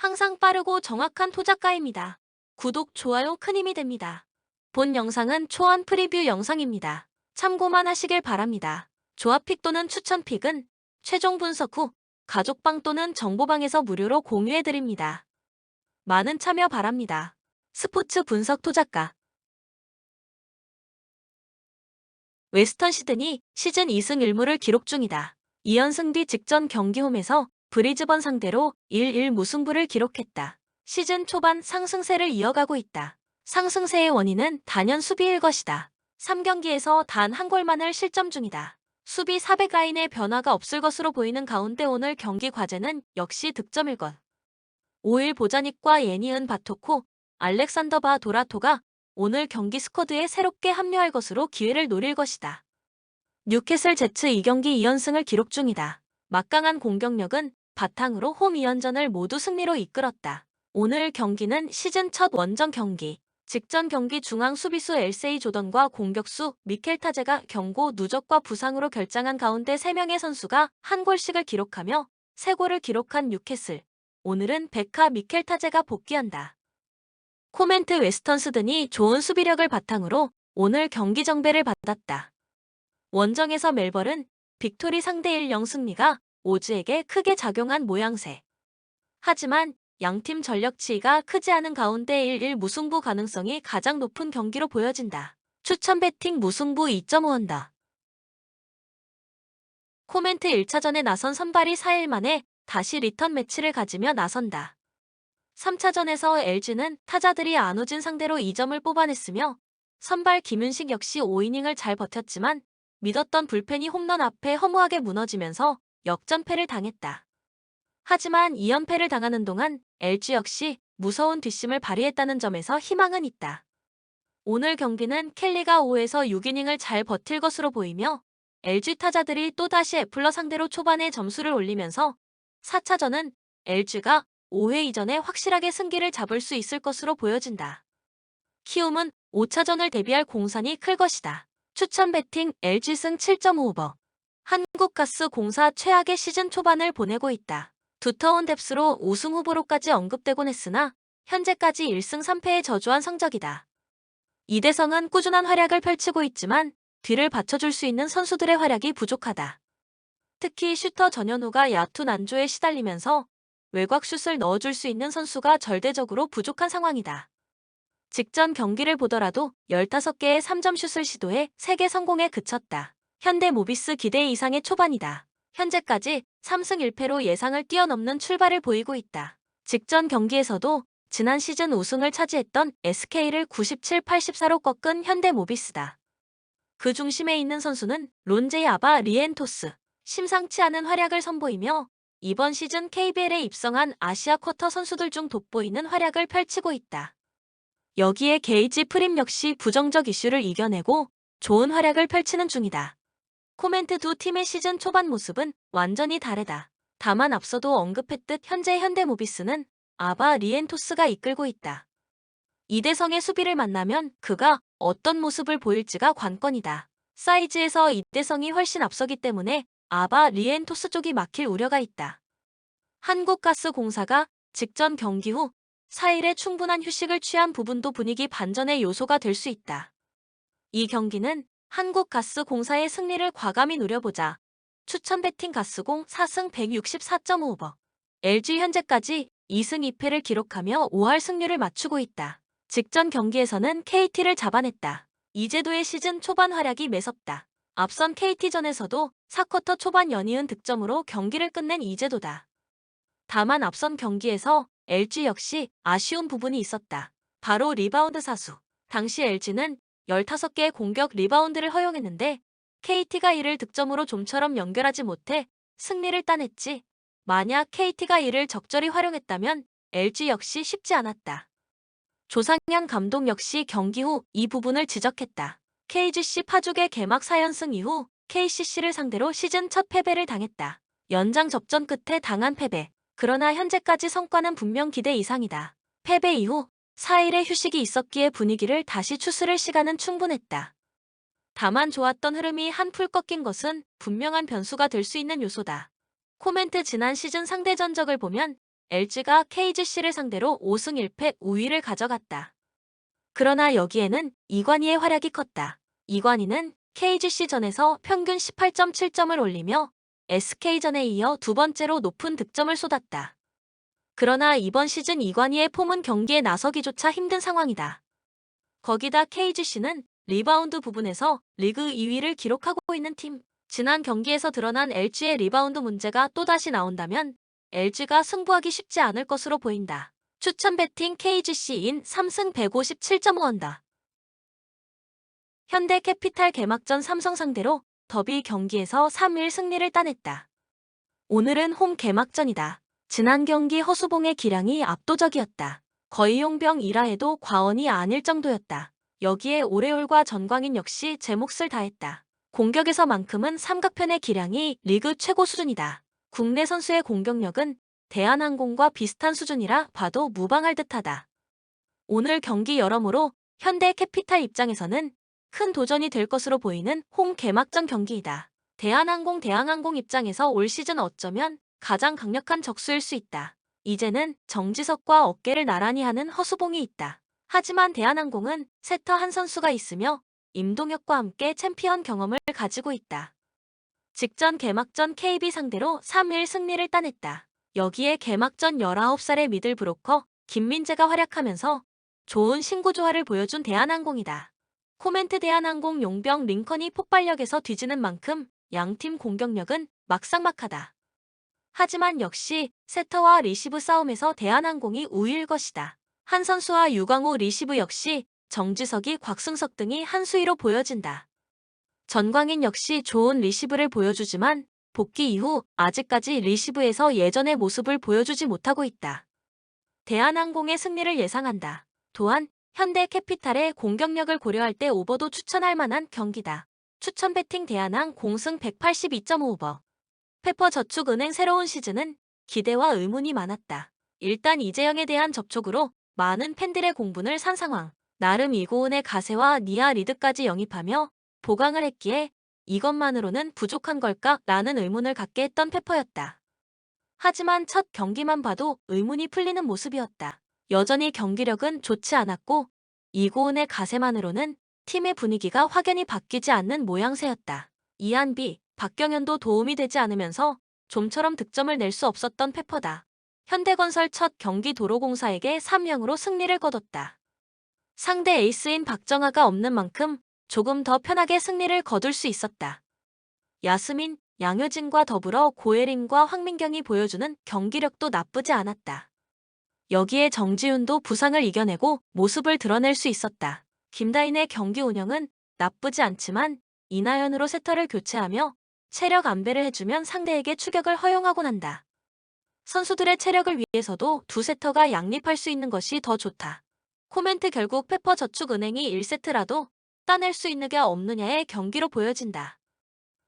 항상 빠르고 정확한 토작가입니다. 구독, 좋아요 큰 힘이 됩니다. 본 영상은 초안 프리뷰 영상입니다. 참고만 하시길 바랍니다. 조합픽 또는 추천픽은 최종 분석 후 가족방 또는 정보방에서 무료로 공유해드립니다. 많은 참여 바랍니다. 스포츠 분석 토작가 웨스턴 시드니 시즌 2승 1무를 기록 중이다. 2연승 뒤 직전 경기 홈에서 브리즈번 상대로 1-1 무승부를 기록했다. 시즌 초반 상승세를 이어가고 있다. 상승세의 원인은 단연 수비일 것이다. 3경기에서 단 한 골만을 실점 중이다. 수비 400라인의 변화가 없을 것으로 보이는 가운데 오늘 경기 과제는 역시 득점일 것. 5일 보자닉과 예니은 바토코, 알렉산더 바 도라토가 오늘 경기 스쿼드에 새롭게 합류할 것으로 기회를 노릴 것이다. 뉴캐슬 제츠 2경기 2연승을 기록 중이다. 막강한 공격력은 바탕으로 홈 2연전을 모두 승리로 이끌었다. 오늘 경기는 시즌 첫 원정 경기. 직전 경기 중앙 수비수 엘세이 조던과 공격수 미켈 타제가 경고 누적과 부상으로 결장한 가운데 3명의 선수가 한 골씩을 기록하며 3골을 기록한 뉴캐슬. 오늘은 베카 미켈 타제가 복귀한다. 코멘트 웨스턴 시드니 좋은 수비력을 바탕으로 오늘 경기 정배를 받았다. 원정에서 멜버른 빅토리 상대 1-0 승리가 오즈에게 크게 작용한 모양새. 하지만 양팀 전력 치이가 크지 않은 가운데 1-1 무승부 가능성이 가장 높은 경기로 보여진다. 추천 배팅 무승부 2.5언더. 코멘트 1차전에 나선 선발이 4일 만에 다시 리턴 매치를 가지며 나선다. 3차전에서 LG는 타자들이 안우진 상대로 2점을 뽑아냈으며 선발 김윤식 역시 5이닝을 잘 버텼지만 믿었던 불펜이 홈런 앞에 허무하게 무너지면서 역전패를 당했다. 하지만 2연패를 당하는 동안 LG 역시 무서운 뒷심을 발휘했다는 점에서 희망은 있다. 오늘 경기는 켈리가 5에서 6이닝을 잘 버틸 것으로 보이며 LG 타자들이 또다시 애플러 상대로 초반에 점수를 올리면서 4차전은 LG가 5회 이전에 확실하게 승기를 잡을 수 있을 것으로 보여진다. 키움은 5차전을 대비할 공산이 클 것이다. 추천 배팅 LG승 7.5오버. 한국가스공사 최악의 시즌 초반을 보내고 있다. 두터운 뎁스로 우승 후보로까지 언급되곤 했으나 현재까지 1승 3패의 저조한 성적이다. 이대성은 꾸준한 활약을 펼치고 있지만 뒤를 받쳐줄 수 있는 선수들의 활약이 부족하다. 특히 슈터 전현우가 야투 난조에 시달리면서 외곽슛을 넣어줄 수 있는 선수가 절대적으로 부족한 상황이다. 직전 경기를 보더라도 15개의 3점슛을 시도해 3개 성공에 그쳤다. 현대모비스 기대 이상의 초반이다. 현재까지 3승 1패로 예상을 뛰어넘는 출발을 보이고 있다. 직전 경기에서도 지난 시즌 우승을 차지했던 SK를 97-84로 꺾은 현대모비스다. 그 중심에 있는 선수는 론제 야바 리엔토스. 심상치 않은 활약을 선보이며 이번 시즌 KBL에 입성한 아시아 쿼터 선수들 중 돋보이는 활약을 펼치고 있다. 여기에 게이지 프림 역시 부정적 이슈를 이겨내고 좋은 활약을 펼치는 중이다. 코멘트 두 팀의 시즌 초반 모습은 완전히 다르다. 다만 앞서도 언급했듯 현재 현대모비스는 아바 리엔토스가 이끌고 있다. 이대성의 수비를 만나면 그가 어떤 모습을 보일지가 관건이다. 사이즈에서 이대성이 훨씬 앞서기 때문에 아바 리엔토스 쪽이 막힐 우려가 있다. 한국가스공사가 직전 경기 후 4일에 충분한 휴식을 취한 부분도 분위기 반전의 요소가 될 수 있다. 이 경기는 한국가스공사의 승리를 과감히 노려보자. 추천 배팅 가스공 4승 164.5오버. LG 현재까지 2승 2패를 기록하며 5할 승률을 맞추고 있다. 직전 경기에서는 KT를 잡아냈다. 이재도의 시즌 초반 활약이 매섭다. 앞선 KT전에서도 4쿼터 초반 연이은 득점으로 경기를 끝낸 이재도다. 다만 앞선 경기에서 LG 역시 아쉬운 부분이 있었다. 바로 리바운드 사수. 당시 LG는 15개의 공격 리바운드를 허용했는데 KT가 이를 득점으로 좀처럼 연결하지 못해 승리를 따냈지. 만약 KT가 이를 적절히 활용했다면 LG 역시 쉽지 않았다. 조상현 감독 역시 경기 후 이 부분을 지적했다. KGC 파죽의 개막 4연승 이후 KCC를 상대로 시즌 첫 패배를 당했다. 연장 접전 끝에 당한 패배. 그러나 현재까지 성과는 분명 기대 이상이다. 패배 이후 4일의 휴식이 있었기에 분위기를 다시 추스를 시간은 충분했다. 다만 좋았던 흐름이 한풀 꺾인 것은 분명한 변수가 될 수 있는 요소다. 코멘트 지난 시즌 상대 전적을 보면 LG가 KGC를 상대로 5승 1패 우위를 가져갔다. 그러나 여기에는 이관희의 활약이 컸다. 이관희는 KGC전에서 평균 18.7점을 올리며 SK전에 이어 두 번째로 높은 득점을 쏟았다. 그러나 이번 시즌 이관희의 폼은 경기에 나서기조차 힘든 상황이다. 거기다 KGC는 리바운드 부분에서 리그 2위를 기록하고 있는 팀. 지난 경기에서 드러난 LG의 리바운드 문제가 또다시 나온다면 LG가 승부하기 쉽지 않을 것으로 보인다. 추천 배팅 KGC인 3승 157.5원다. 현대캐피탈 개막전 삼성 상대로 더비 경기에서 3일 승리를 따냈다. 오늘은 홈 개막전이다. 지난 경기 허수봉의 기량이 압도적이었다. 거의 용병 1하에도 과언이 아닐 정도였다. 여기에 오레올과 전광인 역시 제 몫을 다했다. 공격에서만큼은 삼각편의 기량이 리그 최고 수준이다. 국내 선수의 공격력은 대한항공과 비슷한 수준이라 봐도 무방할 듯하다. 오늘 경기 여러모로 현대캐피탈 입장에서는 큰 도전이 될 것으로 보이는 홈 개막전 경기이다. 대한항공 입장에서 올 시즌 어쩌면 가장 강력한 적수일 수 있다. 이제는 정지석과 어깨를 나란히 하는 허수봉이 있다. 하지만 대한항공은 세터 한 선수가 있으며 임동혁과 함께 챔피언 경험을 가지고 있다. 직전 개막전 KB 상대로 3일 승리를 따냈다. 여기에 개막전 19살의 미들 브로커 김민재가 활약하면서 좋은 신구 조화를 보여준 대한항공이다. 코멘트 대한항공 용병 링컨이 폭발력에서 뒤지는 만큼 양팀 공격력은 막상막하다. 하지만 역시 세터와 리시브 싸움에서 대한항공이 우위일 것이다. 한 선수와 유광호 리시브 역시 정지석이 곽승석 등이 한 수위로 보여진다. 전광인 역시 좋은 리시브를 보여주지만 복귀 이후 아직까지 리시브에서 예전의 모습을 보여주지 못하고 있다. 대한항공의 승리를 예상한다. 또한 현대캐피탈의 공격력을 고려할 때 오버도 추천할 만한 경기다. 추천 배팅 대한항 공승 182.5오버. 페퍼저축은행 새로운 시즌은 기대와 의문이 많았다. 일단 이재영에 대한 접촉으로 많은 팬들의 공분을 산 상황. 나름 이고은의 가세와 니아 리드까지 영입하며 보강을 했기에 이것만으로는 부족한 걸까? 라는 의문을 갖게 했던 페퍼였다. 하지만 첫 경기만 봐도 의문이 풀리는 모습이었다. 여전히 경기력은 좋지 않았고 이고은의 가세만으로는 팀의 분위기가 확연히 바뀌지 않는 모양새였다. 이한비, 박경현도 도움이 되지 않으면서 좀처럼 득점을 낼 수 없었던 페퍼다. 현대건설 첫 경기 도로공사에게 3-0으로 승리를 거뒀다. 상대 에이스인 박정하가 없는 만큼 조금 더 편하게 승리를 거둘 수 있었다. 야스민, 양효진과 더불어 고예린과 황민경이 보여주는 경기력도 나쁘지 않았다. 여기에 정지훈도 부상을 이겨내고 모습을 드러낼 수 있었다. 김다인의 경기 운영은 나쁘지 않지만 이나연으로 세터를 교체하며 체력 안배를 해주면 상대에게 추격을 허용하곤 한다. 선수들의 체력을 위해서도 두 세터가 양립할 수 있는 것이 더 좋다. 코멘트 결국 페퍼저축은행이 1세트라도 따낼 수 있느냐 없느냐의 경기로 보여진다.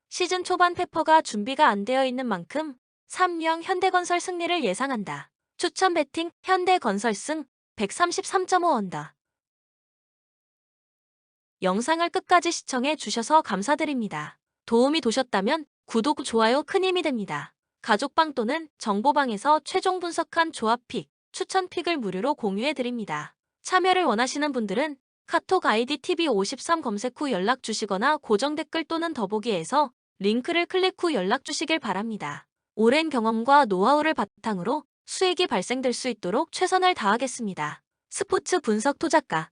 시즌 초반 페퍼가 준비가 안 되어 있는 만큼 3-0 현대건설 승리를 예상한다. 추천 배팅 현대건설 승 133.5원다. 영상을 끝까지 시청해 주셔서 감사드립니다. 도움이 되셨다면 구독, 좋아요 큰 힘이 됩니다. 가족방 또는 정보방에서 최종 분석한 조합픽, 추천 픽을 무료로 공유해 드립니다. 참여를 원하시는 분들은 카톡 아이디 TV53 검색 후 연락 주시거나 고정 댓글 또는 더보기에서 링크를 클릭 후 연락 주시길 바랍니다. 오랜 경험과 노하우를 바탕으로 수익이 발생될 수 있도록 최선을 다하겠습니다. 스포츠 분석 토작가